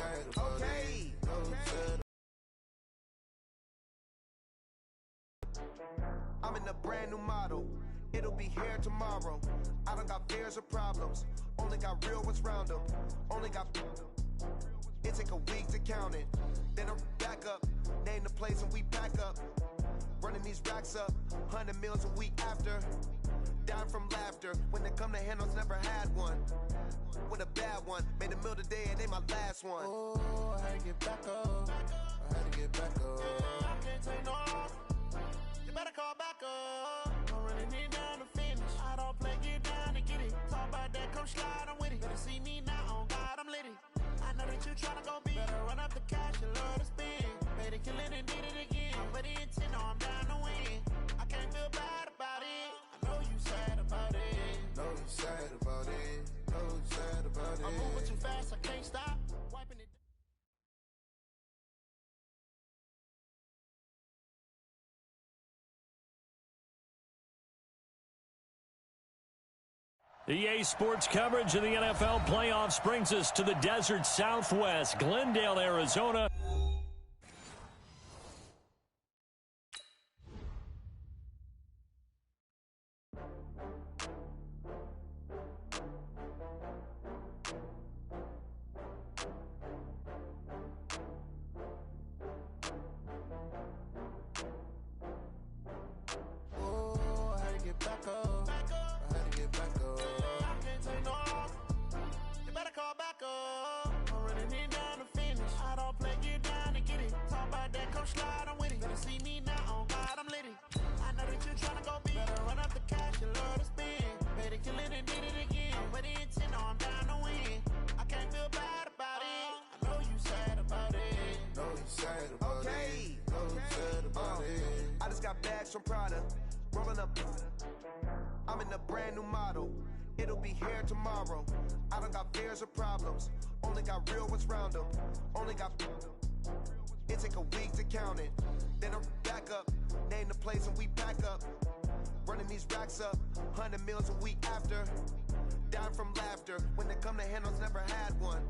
sad about it. No sad. I'm in a brand new model. It'll be here tomorrow. I don't got fears or problems. Only got real ones round them. Only got. It take a week to count it. Then I'm back up. Name the place and we pack up. Running these racks up. 100 meals a week after. Dying from laughter. When they come to handles, never had one. With a bad one. Made a meal today and they my last one. Oh, I had to get back up. I had to get back up. I can't take no off. You better call back up. I'm running it down to finish. I don't play, get down and get it. Talk about that, come slide, I'm with it. Better see me now, on God, I'm litty. I know that you tryna go big. Better run up the cash, you love to spend. Made a killing and did it again. But the intent, no, I'm down to win. I can't feel bad about it. I know you sad about it. No, you sad about it. No, you sad about it. I'm moving too fast, I can't stop. Wiping it. EA Sports coverage of the NFL playoffs brings us to the desert Southwest, Glendale, Arizona. Oh, I had to get back up. I had to get back up. I can't take no off. You better call back up. I'm running it down to finish. I don't play, get down and get it. Talk about that, come slide, I'm with it. Better see me now, on God, I'm litty. I know that you tryna go big. Better run up the cash, you love to spend. Made a killing and did it again. But the intent, no, I'm down to win. I can't feel bad about it. I know you sad about it. No, you sad about Okay. it. No, you sad about it. I just got bags from Prada. Rolling up. I'm in a brand new model. It'll be here tomorrow. I don't got fears or problems. Only got real ones round them. Only got. It take a week to count it. Then I'm back up. Name the place and we pack up. Running these racks up. 100 meals a week after. Dying from laughter. When they come to handles, never had one.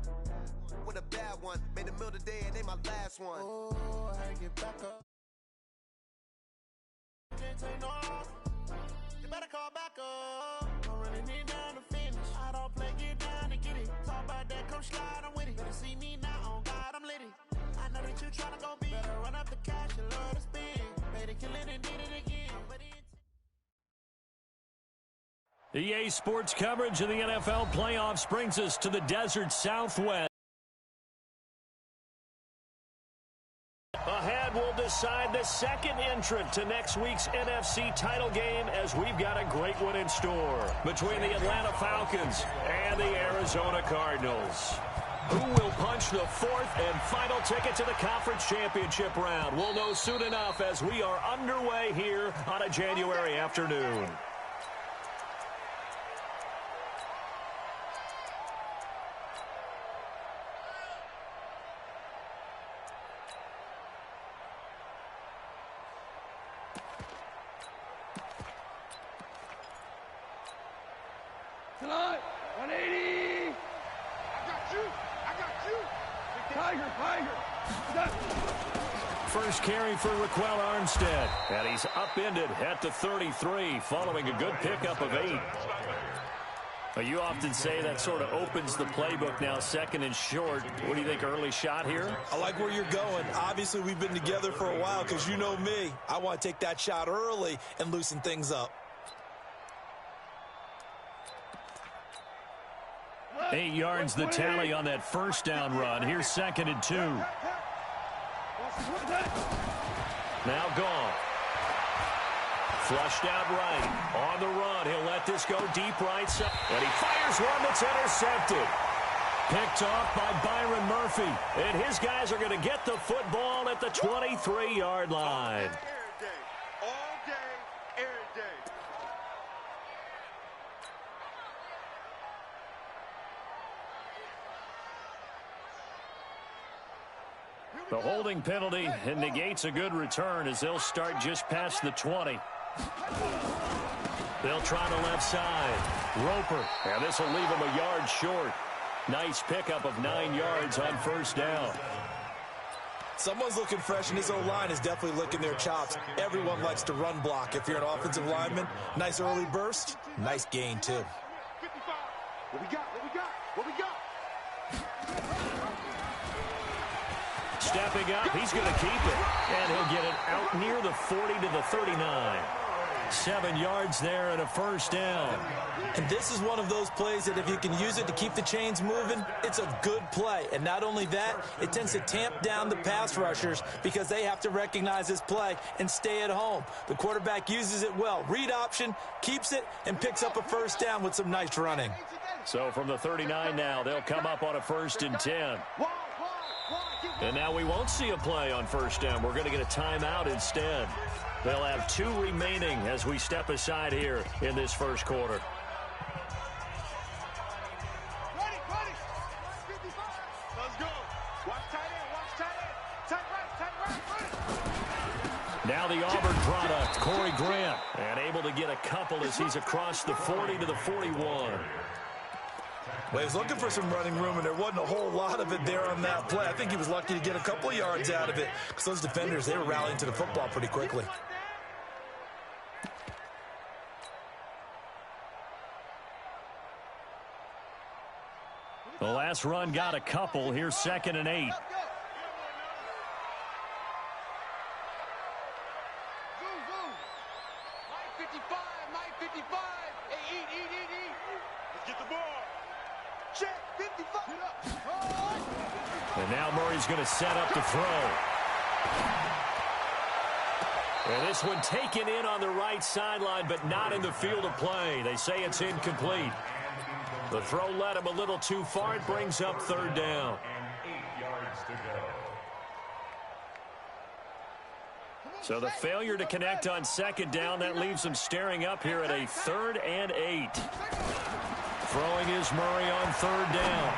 With a bad one. Made a meal today and they my last one. Oh, I had to get back up. Can't take no off. You better call back up. I'm running it down to finish. I don't play, get down and get it. Talk about that, come slide, I'm with it. Better see me now, on God, I'm litty. I know that you tryna go big. Better run up the cash, you love to spend. Made a killing and did it again. But EA Sports coverage of the NFL playoffs brings us to the desert Southwest. Ahead, we'll decide the second entrant to next week's NFC title game as we've got a great one in store between the Atlanta Falcons and the Arizona Cardinals. Who will punch the fourth and final ticket to the conference championship round? We'll know soon enough as we are underway here on a January afternoon. Tonight, 180. I got you. Tiger. First carry for Raquel Armstead. And he's upended at the 33 following a good pickup of 8. Well, you often say that sort of opens the playbook now, second and short. What do you think, early shot here? I like where you're going. Obviously, we've been together for a while because you know me. I want to take that shot early and loosen things up. 8 yards the tally on that first down run. Here's 2nd and 2. Now gone. Flushed out right. On the run. He'll let this go deep right side. And he fires one that's intercepted. Picked off by Byron Murphy. And his guys are going to get the football at the 23-yard line. All day, every day. The holding penalty negates a good return as they'll start just past the 20. They'll try the left side. Roper. And this will leave him a yard short. Nice pickup of 9 yards on first down. Someone's looking fresh, and his O-line is definitely licking their chops. Everyone likes to run block. If you're an offensive lineman, nice early burst, nice gain, too. 55. What we got? What we got? What we got? Stepping up, he's going to keep it. And he'll get it out near the 40 to the 39. 7 yards there and a first down. And this is one of those plays that if you can use it to keep the chains moving, it's a good play. And not only that, it tends to tamp down the pass rushers because they have to recognize this play and stay at home. The quarterback uses it well. Read option, keeps it, and picks up a first down with some nice running. So from the 39 now, they'll come up on a 1st and 10. And now we won't see a play on first down. We're going to get a timeout instead. They'll have 2 remaining as we step aside here in this first quarter. Ready. Let's go. Watch tight end. Tight right. Now the Auburn product, Corey Grant, and able to get a couple as he's across the 40 to the 41. Well, he was looking for some running room, and there wasn't a whole lot of it there on that play. I think he was lucky to get a couple of yards out of it because those defenders, they were rallying to the football pretty quickly. The last run got a couple. Here's 2nd and 8. And now Murray's going to set up to throw. And this one taken in on the right sideline, but not in the field of play. They say it's incomplete. The throw led him a little too far. It brings up 3rd down. And 8 yards to go. So the failure to connect on 2nd down, that leaves them staring up here at a 3rd and 8. Throwing is Murray on 3rd down.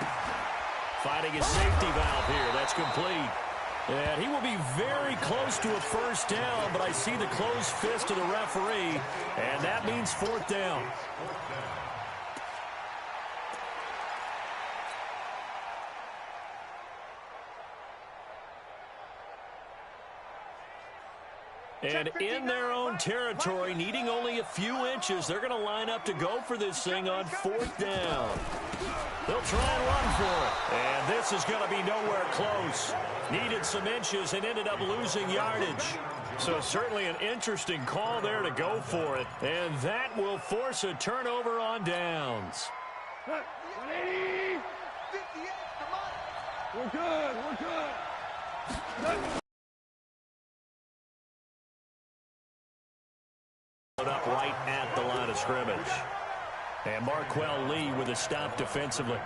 Finding a safety valve here. That's complete. And he will be very close to a first down, but I see the closed fist of the referee, and that means 4th down. And in their own territory, needing only a few inches, they're going to line up to go for this thing on 4th down. They'll try and run for it. And this is going to be nowhere close. Needed some inches and ended up losing yardage. So certainly an interesting call there to go for it. And that will force a turnover on downs. 180. 58. Come on. We're good. Up right at the line of scrimmage. And Marquell Lee with a stop defensively.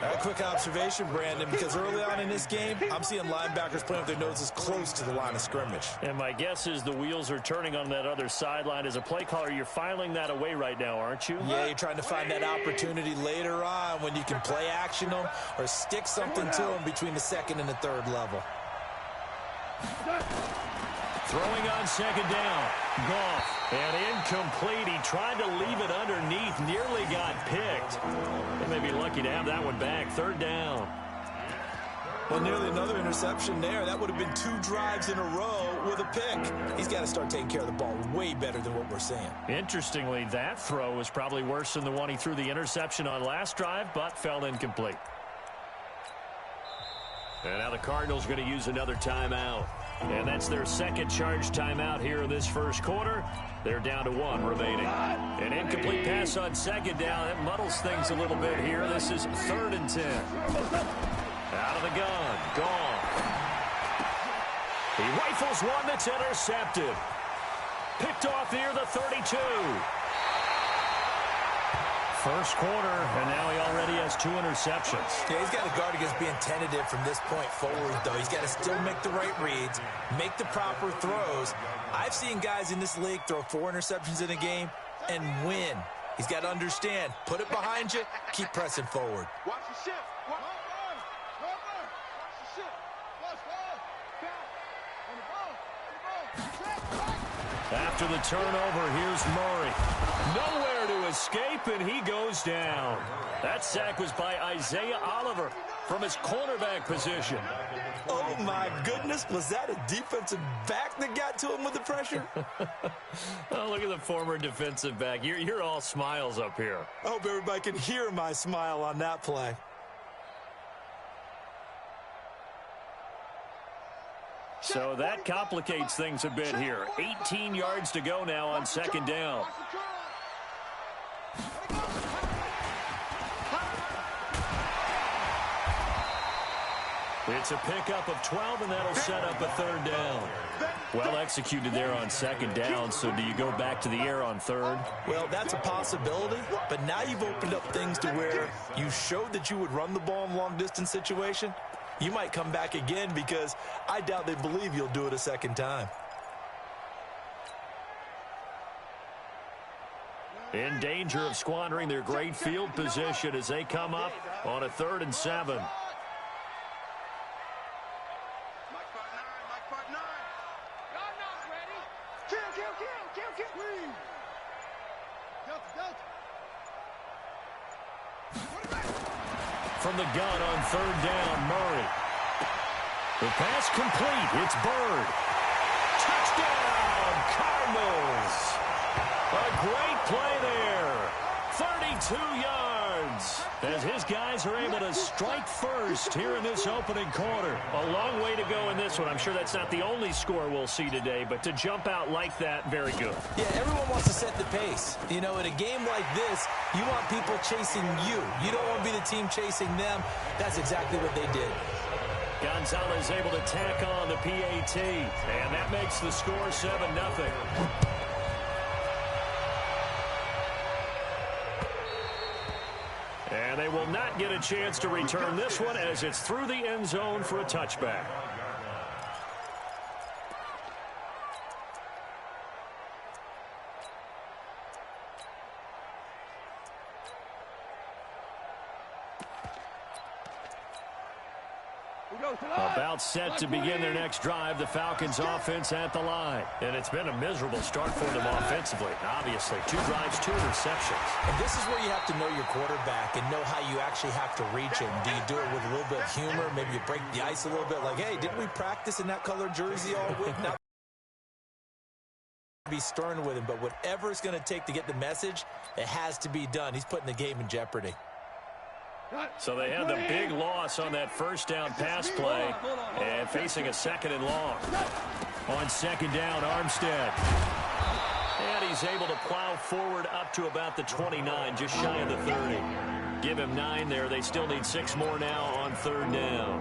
A quick observation, Brandon, because early on in this game, I'm seeing linebackers playing with their noses close to the line of scrimmage. And my guess is the wheels are turning on that other sideline. As a play caller, you're filing that away right now, aren't you? Yeah, you're trying to find that opportunity later on when you can play action them or stick something to them between the 2nd and the 3rd level. Throwing on 2nd down. Goff. And incomplete. He tried to leave it underneath. Nearly got picked. They may be lucky to have that one back. 3rd down. Well, nearly another interception there. That would have been 2 drives in a row with a pick. He's got to start taking care of the ball way better than what we're seeing. Interestingly, that throw was probably worse than the one he threw the interception on last drive, but fell incomplete. And now the Cardinals going to use another timeout. And that's their 2nd charge timeout here in this first quarter. They're down to 1 remaining. An incomplete pass on 2nd down. That muddles things a little bit here. This is 3rd and 10. Out of the gun. Gone. He rifles one that's intercepted. Picked off near the 32. First quarter, and now he already has 2 interceptions. Yeah, he's got to guard against being tentative from this point forward, though. He's got to still make the right reads, make the proper throws. I've seen guys in this league throw 4 interceptions in a game and win. He's got to understand, put it behind you, keep pressing forward. Watch the shift. Watch the shift. After the turnover, here's Murray. Nowhere to to escape, and he goes down. That sack was by Isaiah Oliver from his cornerback position. Oh, my goodness. Was that a defensive back that got to him with the pressure? Oh, look at the former defensive back. You're all smiles up here. I hope everybody can hear my smile on that play. So that complicates things a bit here. 18 yards to go now on second down. It's a pickup of 12, and that'll set up a third down. Well executed there on second down, so do you go back to the air on third? Well, that's a possibility, but now you've opened up things to where you showed that you would run the ball in long-distance situation. You might come back again because I doubt they believe you'll do it a second time. In danger of squandering their great field position as they come up on a 3rd and 7. From the gun on 3rd down, Murray. The pass complete. It's Bird. Touchdown, Cardinals. A great play there. 32 yards as his guys are able to strike first here in this opening quarter. A long way to go in this one. I'm sure that's not the only score we'll see today, but to jump out like that, very good. Yeah, everyone wants to set the pace. You know, in a game like this, you want people chasing you. You don't want to be the team chasing them. That's exactly what they did. Gonzalez able to tack on the PAT, and that makes the score 7-0. And they will not get a chance to return this one as it's through the end zone for a touchback. About set to begin their next drive, the Falcons offense at the line. And it's been a miserable start for them offensively. Obviously, 2 drives, 2 interceptions. And this is where you have to know your quarterback and know how you actually have to reach him. Do you do it with a little bit of humor? Maybe you break the ice a little bit like, hey, didn't we practice in that colored jersey all week? Not be stern with him, but whatever it's going to take to get the message, it has to be done. He's putting the game in jeopardy. So they had the big loss on that first down pass play and facing a 2nd and long. On 2nd down, Armstead. And he's able to plow forward up to about the 29, just shy of the 30. Give him 9 there. They still need 6 more now on 3rd down.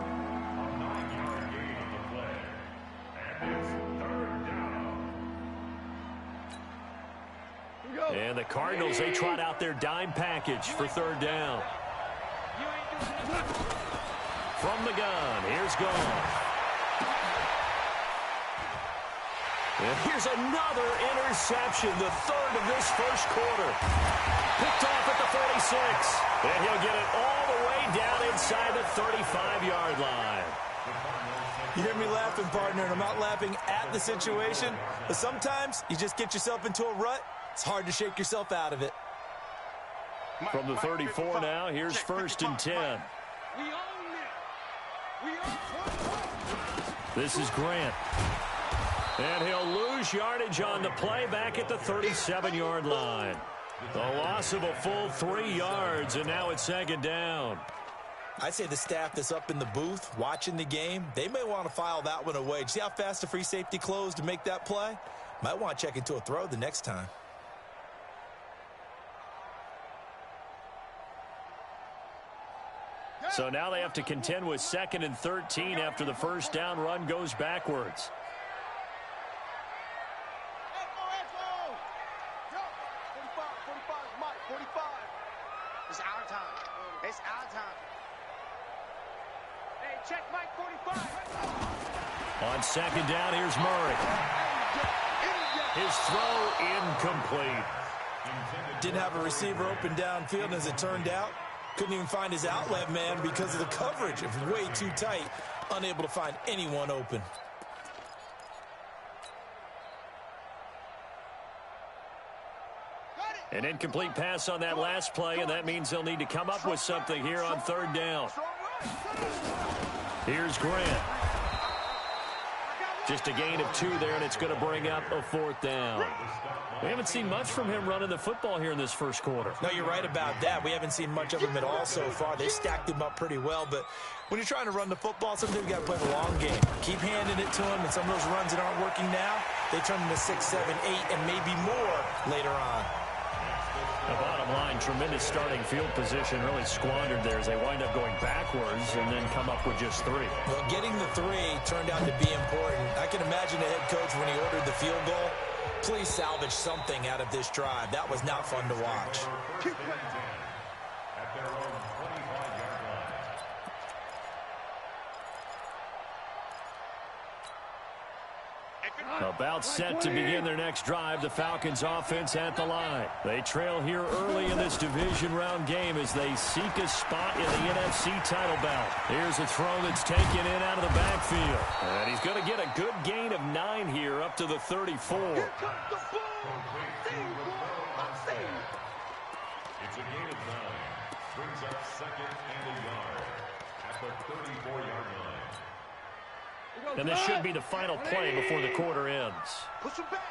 And the Cardinals, they trot out their dime package for 3rd down. From the gun, here's Goff. And here's another interception, the 3rd of this first quarter. Picked off at the 46. And he'll get it all the way down inside the 35-yard line. You hear me laughing, partner, and I'm not laughing at the situation, but sometimes you just get yourself into a rut. It's hard to shake yourself out of it. From the 34 now, here's 1st and 10. This is Grant. And he'll lose yardage on the play back at the 37-yard line. The loss of a full 3 yards, and now it's 2nd down. I'd say the staff that's up in the booth watching the game, they may want to file that one away. See how fast the free safety closed to make that play? Might want to check into a throw the next time. So now they have to contend with 2nd and 13 after the first down run goes backwards. It's our time. It's our time. Hey, check Mike 45. On 2nd down, here's Murray. His throw incomplete. Didn't have a receiver open downfield, and as it turned out, couldn't even find his outlet man because of the coverage. It was way too tight, unable to find anyone open. An incomplete pass on that last play, and that means they'll need to come up with something here on third down. Here's Grant. Just a gain of 2 there, and it's going to bring up a 4th down. We haven't seen much from him running the football here in this first quarter. No, you're right about that. We haven't seen much of him at all so far. They stacked him up pretty well, but when you're trying to run the football, sometimes you got to play the long game. Keep handing it to him, and some of those runs that aren't working now, they turn into 6, 7, 8, and maybe more later on. The bottom line, tremendous starting field position, really squandered there as they wind up going backwards and then come up with just 3. Well, getting the 3 turned out to be important. I can imagine the head coach when he ordered the field goal. Please salvage something out of this drive. That was not fun to watch. At their own 25-yard line. About set to begin their next drive, the Falcons offense at the line. They trail here early in this division round game as they seek a spot in the NFC title bout. Here's a throw that's taken in out of the backfield. And he's going to get a good gain of 9 here up to the 34. Here comes the ball. It's a gain of 9. Brings up 2nd and a yard at the 34-yard line. And this should be the final play before the quarter ends. Push him back.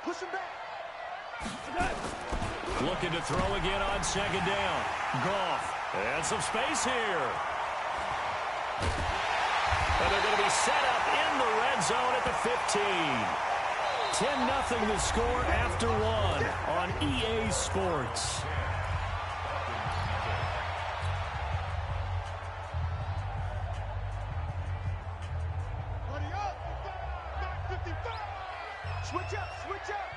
Push him back. Looking to throw again on 2nd down. Goff. And some space here. And they're going to be set up in the red zone at the 15. 10-0 the score after 1 on EA Sports. Switch up, switch up.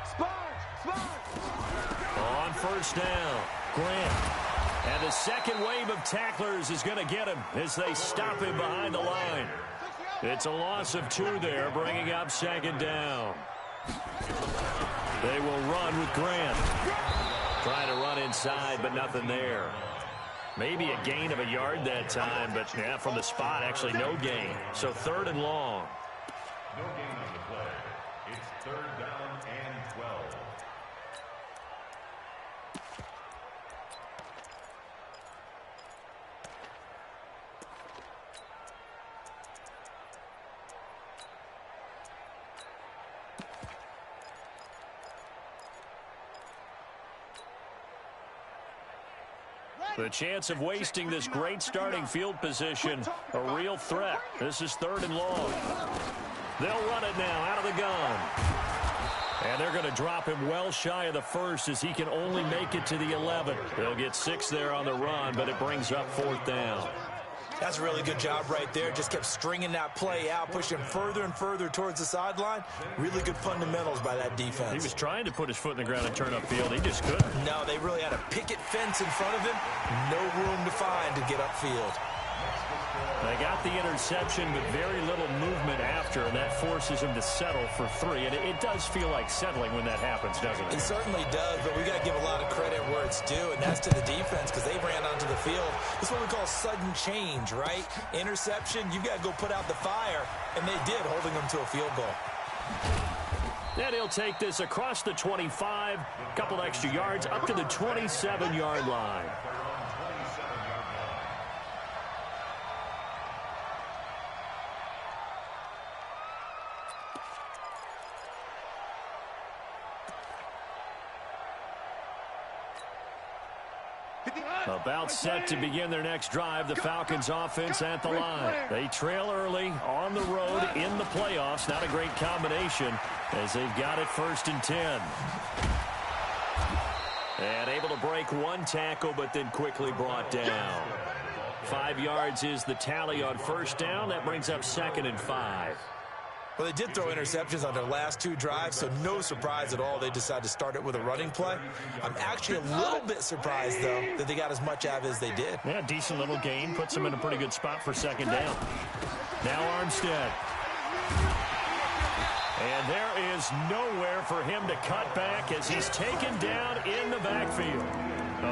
Sponge. On first down, Grant. And the second wave of tacklers is going to get him as they stop him behind the line. It's a loss of 2 there, bringing up 2nd down. They will run with Grant. Trying to run inside, but nothing there. Maybe a gain of a yard that time, but yeah, from the spot, actually no gain. So 3rd and long. No gain on the play. It's 3rd down and 12. The chance of wasting this great starting field position, a real threat. This is 3rd and long. They'll run it now out of the gun. And they're going to drop him well shy of the 1st as he can only make it to the 11. They'll get 6 there on the run, but it brings up 4th down. That's a really good job right there. Just kept stringing that play out, pushing further and further towards the sideline. Really good fundamentals by that defense. He was trying to put his foot in the ground and turn upfield. He just couldn't. No, they really had a picket fence in front of him. No room to find to get upfield. They got the interception, but very little movement after, and that forces him to settle for 3. And it does feel like settling when that happens, doesn't it? It certainly does, but we got to give a lot of credit where it's due, and that's to the defense because they ran onto the field. This is what we call sudden change, right? Interception, you got to go put out the fire, and they did, holding them to a field goal. And he'll take this across the 25, a couple extra yards, up to the 27-yard line. About set to begin their next drive, the Falcons offense at the line. They trail early on the road in the playoffs. Not a great combination as they've got it 1st and 10. And able to break 1 tackle, but then quickly brought down. 5 yards is the tally on 1st down. That brings up 2nd and 5. Well, they did throw interceptions on their last 2 drives, so no surprise at all they decided to start it with a running play. I'm actually a little bit surprised, though, that they got as much out of it as they did. Yeah, decent little gain. Puts them in a pretty good spot for 2nd down. Now Armstead. And there is nowhere for him to cut back as he's taken down in the backfield.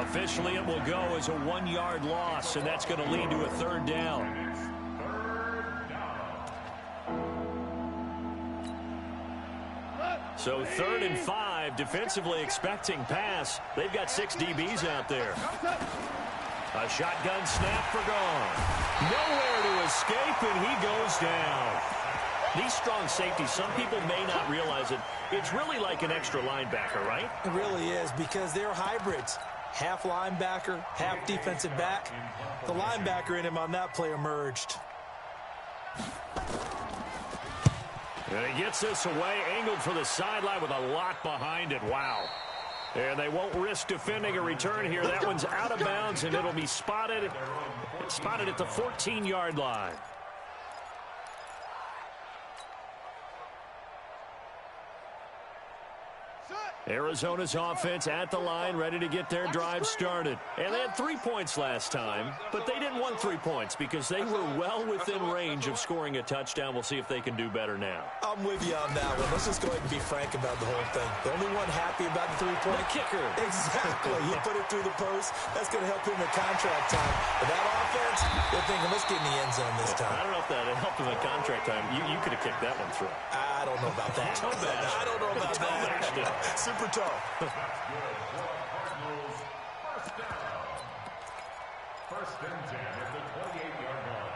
Officially, it will go as a 1-yard loss, and that's going to lead to a 3rd down. So 3rd and 5, defensively expecting pass. They've got 6 DBs out there. A shotgun snap for gone. Nowhere to escape, and he goes down. These strong safeties, some people may not realize it. It's really like an extra linebacker, right? It really is, because they're hybrids. Half linebacker, half defensive back. The linebacker in him on that play emerged. And he gets this away, angled for the sideline with a lot behind it. Wow. And they won't risk defending a return here. That one's out of bounds, and it'll be spotted at the 14-yard line. Arizona's offense at the line, ready to get their drive started. And they had 3 points last time, but they didn't want 3 points because they were well within range of scoring a touchdown. We'll see if they can do better now. I'm with you on that one. Let's just go ahead and be frank about the whole thing. The only one happy about the 3-point The kicker. Exactly. He put it through the post. That's going to help him in contract time. But that offense, they're thinking, let's get in the end zone this time. I don't know if that helped him in contract time. You could have kicked that one through. I don't know about that. I don't know about that. Super tough. First and 10 at the 28-yard line.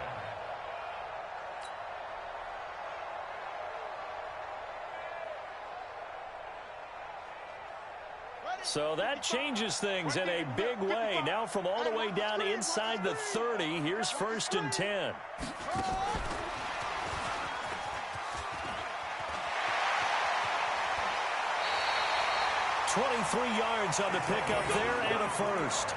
So that changes things in a big way. Now from all the way down inside the 30, here's 1st and 10. 23 yards on the pickup there and a first.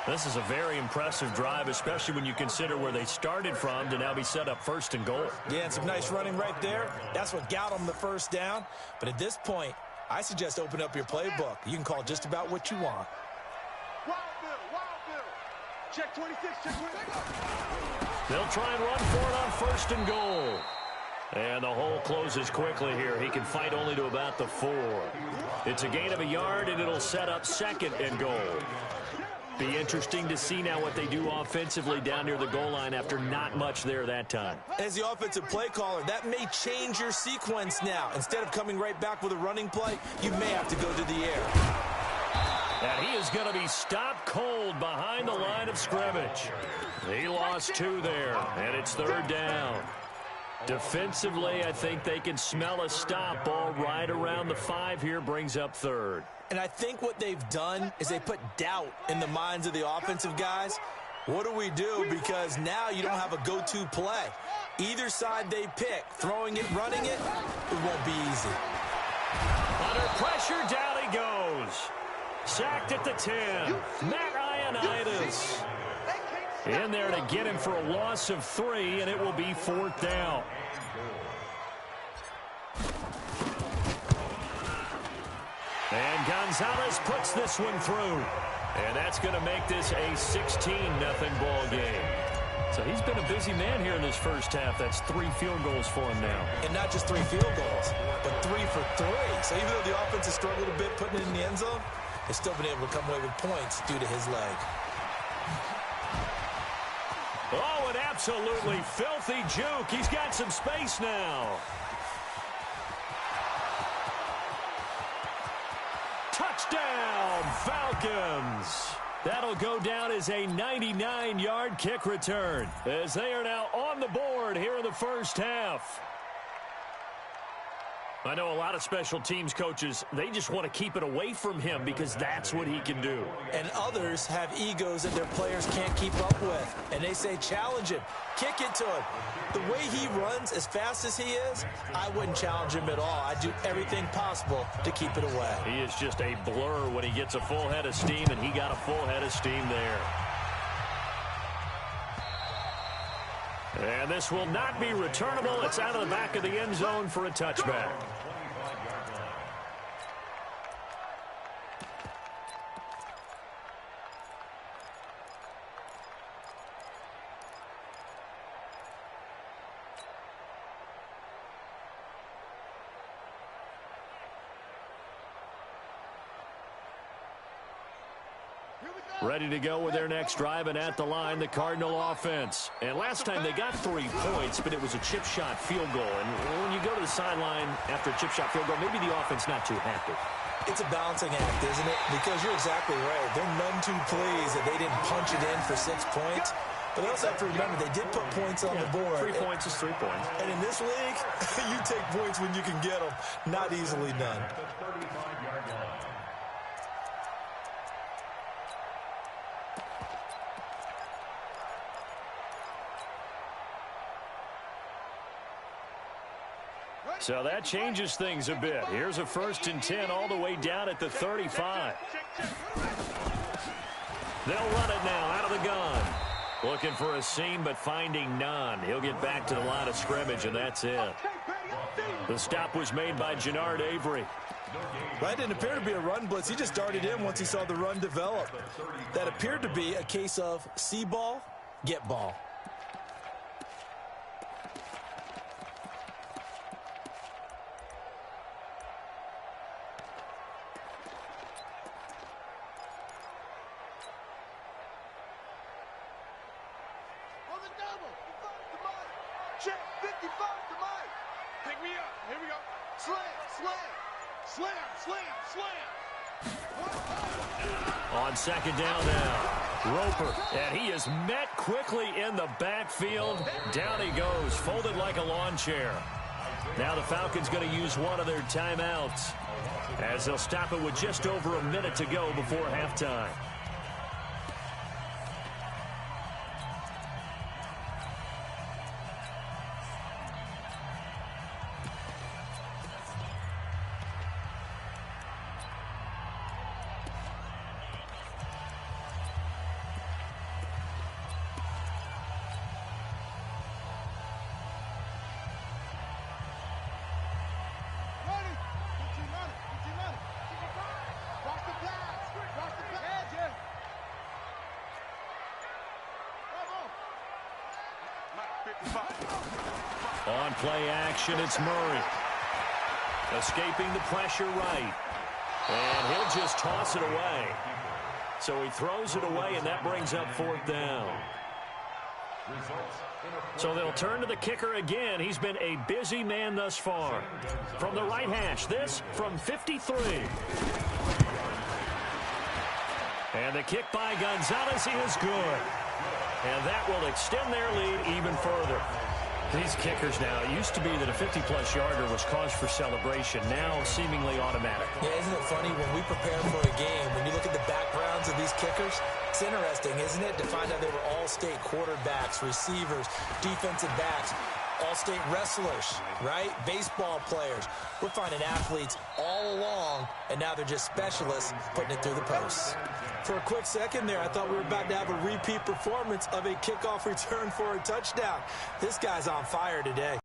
This is a very impressive drive, especially when you consider where they started from to now be set up 1st and goal. Yeah, and some nice running right there. That's what got them the first down. But at this point, I suggest open up your playbook. You can call just about what you want. Wild Bill. Check 26, check 26. They'll try and run for it on 1st and goal. And the hole closes quickly here. He can fight only to about the 4. It's a gain of a yard, and it'll set up 2nd and goal. Be interesting to see now what they do offensively down near the goal line after not much there that time. As the offensive play caller, that may change your sequence now. Instead of coming right back with a running play, you may have to go to the air. And he is going to be stopped cold behind the line of scrimmage. He lost 2 there, and it's 3rd down. Defensively, I think they can smell a stop. Ball right around the 5 here, brings up 3rd. And I think what they've done is they put doubt in the minds of the offensive guys. What do we do? Because now you don't have a go-to play. Either side they pick, throwing it, running it, it won't be easy. Under pressure, down he goes. Sacked at the 10. Matt Ioannidis in there to get him for a loss of 3, and it will be 4th down. And Gonzalez puts this one through. And that's going to make this a 16-0 ball game. So he's been a busy man here in this first half. That's 3 field goals for him now. And not just 3 field goals, but 3 for 3. So even though the offense has struggled a bit putting it in the end zone, they've still been able to come away with points due to his leg. Oh, an absolutely filthy juke. He's got some space now. Touchdown, Falcons. That'll go down as a 99-yard kick return as they are now on the board here in the first half. I know a lot of special teams coaches, they just want to keep it away from him because that's what he can do. And others have egos that their players can't keep up with. And they say, challenge him, kick it to him. The way he runs as fast as he is, I wouldn't challenge him at all. I'd do everything possible to keep it away. He is just a blur when he gets a full head of steam, and he got a full head of steam there. And this will not be returnable. It's out of the back of the end zone for a touchback. Here we go. Ready to go with their next drive, and at the line, the Cardinal offense. And last time they got 3 points, but it was a chip shot field goal. And when you go to the sideline after a chip shot field goal, maybe the offense not too happy. It's a balancing act, isn't it? Because you're exactly right. They're none too pleased that they didn't punch it in for 6 points. But they also have to remember they did put points on the board. 3 points is 3 points. And in this league, you take points when you can get them. Not easily done. So that changes things a bit. Here's a 1st and 10 all the way down at the 35. They'll run it now out of the gun. Looking for a seam, but finding none. He'll get back to the line of scrimmage, and that's it. The stop was made by Jannard Avery. That didn't appear to be a run blitz. He just darted in once he saw the run develop. That appeared to be a case of see ball, get ball. On 2nd down now, Roper, and he is met quickly in the backfield. Down he goes, folded like a lawn chair. Now the Falcons going to use one of their timeouts, as they'll stop it with just over a minute to go before halftime. On play action, it's Murray. Escaping the pressure right. And he'll just toss it away. So he throws it away, and that brings up 4th down. So they'll turn to the kicker again. He's been a busy man thus far. From the right hash, this from 53. And the kick by Gonzalez is good. And that will extend their lead even further. These kickers now, it used to be that a 50-plus yarder was cause for celebration, now seemingly automatic. Yeah, isn't it funny when we prepare for a game, when you look at the backgrounds of these kickers, it's interesting, isn't it, to find out they were all-state quarterbacks, receivers, defensive backs, all-state wrestlers, right? Baseball players. We're finding athletes all along, and now they're just specialists putting it through the posts. For a quick second there, I thought we were about to have a repeat performance of a kickoff return for a touchdown. This guy's on fire today.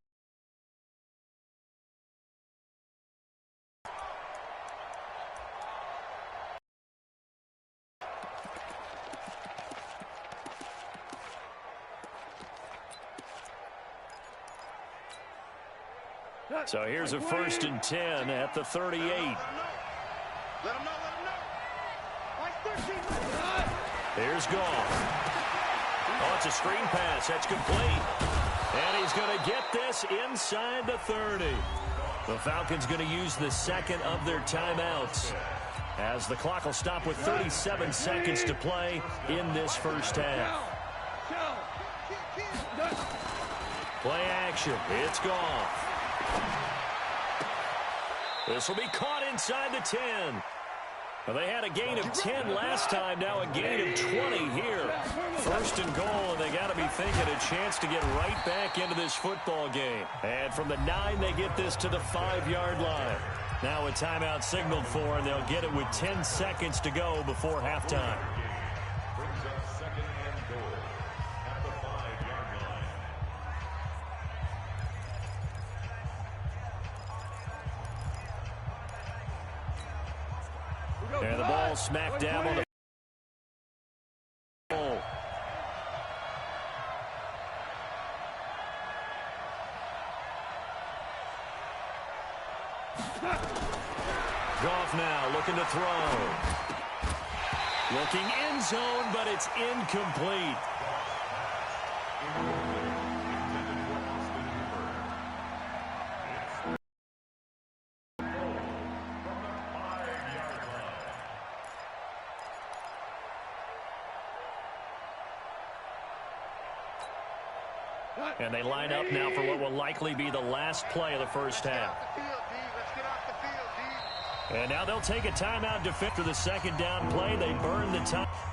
So here's a 1st and 10 at the 38. Let him know. Here's Goff. Oh, it's a screen pass. That's complete. And he's going to get this inside the 30. The Falcons going to use the 2nd of their timeouts, as the clock will stop with 37 seconds to play in this first half. Play action. It's Goff. This will be caught inside the 10. Well, they had a gain of 10 last time, now a gain of 20 here. 1st and goal, and they got to be thinking a chance to get right back into this football game. And from the 9, they get this to the 5-yard line. Now a timeout signaled for, and they'll get it with 10 seconds to go before halftime. Brings up 2nd and goal at the 5-yard line. And the ball smack dab on the goal. Goff now looking to throw. Looking in zone, but it's incomplete. And they line up now for what will likely be the last play of the first half. And now they'll take a timeout after the second down play. They burn the time.